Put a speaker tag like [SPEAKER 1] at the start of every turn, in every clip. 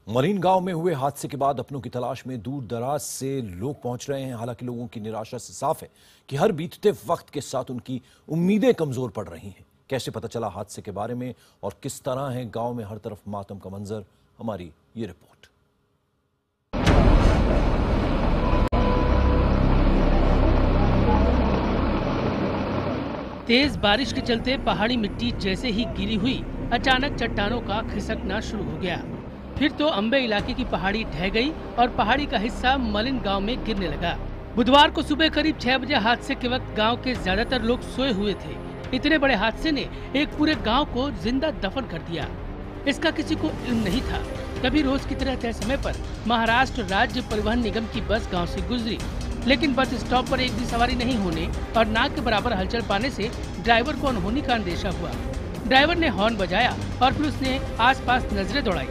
[SPEAKER 1] Marine गांव में हुए हादसे के बाद अपनों की तलाश में दूर दराज से लोग पहुंच रहे हैं। हालांकि लोगों की निराशा से साफ है कि हर बीतते वक्त के साथ उनकी उम्मीदें कमजोर पड़ रही हैं। कैसे पता चला हादसे के बारे में और किस तरह है गांव में हर तरफ मातम का मंजर, हमारी ये रिपोर्ट।
[SPEAKER 2] तेज बारिश के चलते पहाड़ी मिट्टी जैसे ही गिरी हुई, अचानक चट्टानों का खिसकना शुरू हो गया। फिर तो अंबे इलाके की पहाड़ी ढह गई और पहाड़ी का हिस्सा मलिन गांव में गिरने लगा। बुधवार को सुबह करीब 6 बजे हादसे के वक्त गांव के ज्यादातर लोग सोए हुए थे। इतने बड़े हादसे ने एक पूरे गांव को जिंदा दफन कर दिया। इसका किसी को इल्म नहीं था। कभी रोज की तरह तय समय पर महाराष्ट्र राज्य परिवहन निगम की बस गाँव से गुजरी, लेकिन बस स्टॉप पर एक भी सवारी नहीं होने और नाक के बराबर हलचल पाने से ड्राइवर को अनहोनी का अंदेशा हुआ। ड्राइवर ने हॉर्न बजाया और फिर उसने आसपास नजरें दौड़ाई।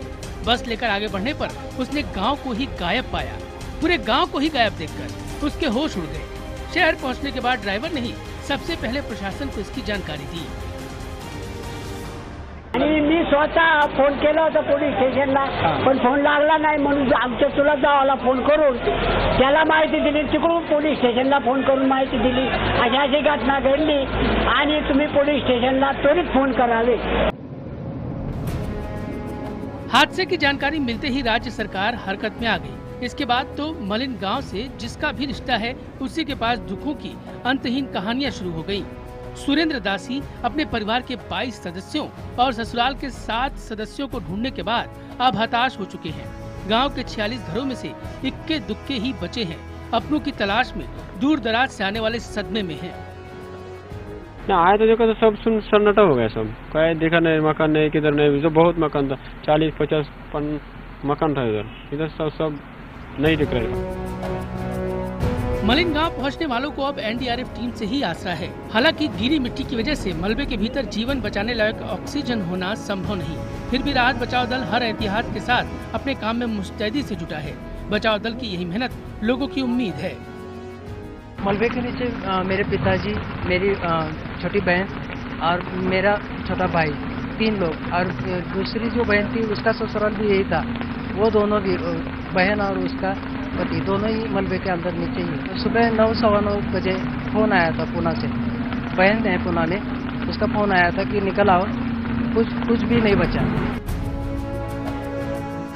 [SPEAKER 2] बस लेकर आगे बढ़ने पर उसने गांव को ही गायब पाया। पूरे गांव को ही गायब देखकर उसके होश उड़ गए। शहर पहुंचने के बाद ड्राइवर ने ही सबसे पहले प्रशासन को इसकी जानकारी दी।
[SPEAKER 3] मी स्वतः फोन केला होता पोलीस स्टेशनला, पण फोन लागला नाही म्हणून आमच्या चुलत भावाला फोन करून त्याला माहिती दिली। तिकडून पोलीस स्टेशनला फोन करून माहिती दिली अशी अशी घटना घडली आणि तुम्ही पोलीस स्टेशनला त्वरित फोन करावे।
[SPEAKER 2] हादसे की जानकारी मिलते ही राज्य सरकार हरकत में आ गई। इसके बाद तो मलिन गांव से जिसका भी रिश्ता है उसी के पास दुखों की अंतहीन कहानियां शुरू हो गयी। सुरेंद्र दासी अपने परिवार के 22 सदस्यों और ससुराल के 7 सदस्यों को ढूंढने के बाद अब हताश हो चुके हैं। गांव के 46 घरों में से इक्के दुक्के ही बचे हैं। अपनों की तलाश में दूर दराज से आने वाले सदमे में हैं।
[SPEAKER 4] आए तो देखो तो सब सुन सन्नाटा हो गया। सब कहीं देखा नहीं, मकान नहीं, किधर नहीं। जो बहुत मकान था, 40-50 मकान था इधर सब नहीं दिख रहे।
[SPEAKER 2] मलिन गांव पहुंचने वालों को अब एनडीआरएफ टीम से ही आसरा है। हालांकि गीली मिट्टी की वजह से मलबे के भीतर जीवन बचाने लायक ऑक्सीजन होना संभव नहीं। फिर भी राहत बचाव दल हर एहतियात के साथ अपने काम में मुस्तैदी से जुटा है। बचाव दल की यही मेहनत लोगों की उम्मीद है।
[SPEAKER 5] मलबे के नीचे मेरे पिताजी, मेरी छोटी बहन और मेरा छोटा भाई, 3 लोग, और दूसरी जो बहन थी उसका ससुराल भी यही था। वो दोनों भी, बहन और उसका पति, दोनों ही मलबे के अंदर नीचे ही। सुबह 9-9:15 बजे फोन आया था पुणे से। बहन है पुणे में, उसका फोन आया था कि निकल आओ, कुछ भी नहीं बचा।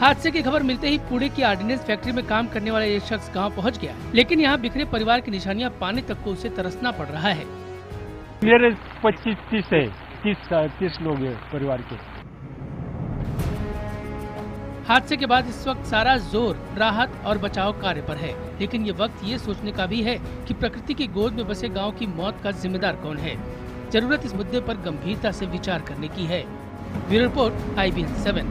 [SPEAKER 2] हादसे की खबर मिलते ही पुणे की ऑर्डिनेंस फैक्ट्री में काम करने वाला ये शख्स गांव पहुंच गया, लेकिन यहाँ बिखरे परिवार की निशानियां पाने तक को उसे तरसना पड़ रहा है।
[SPEAKER 4] मेरे 25-30 लोग हैं परिवार के।
[SPEAKER 2] हादसे के बाद इस वक्त सारा जोर राहत और बचाव कार्य पर है, लेकिन ये वक्त ये सोचने का भी है कि प्रकृति की गोद में बसे गांव की मौत का जिम्मेदार कौन है। जरूरत इस मुद्दे पर गंभीरता से विचार करने की है। Bureau report, IBN 7।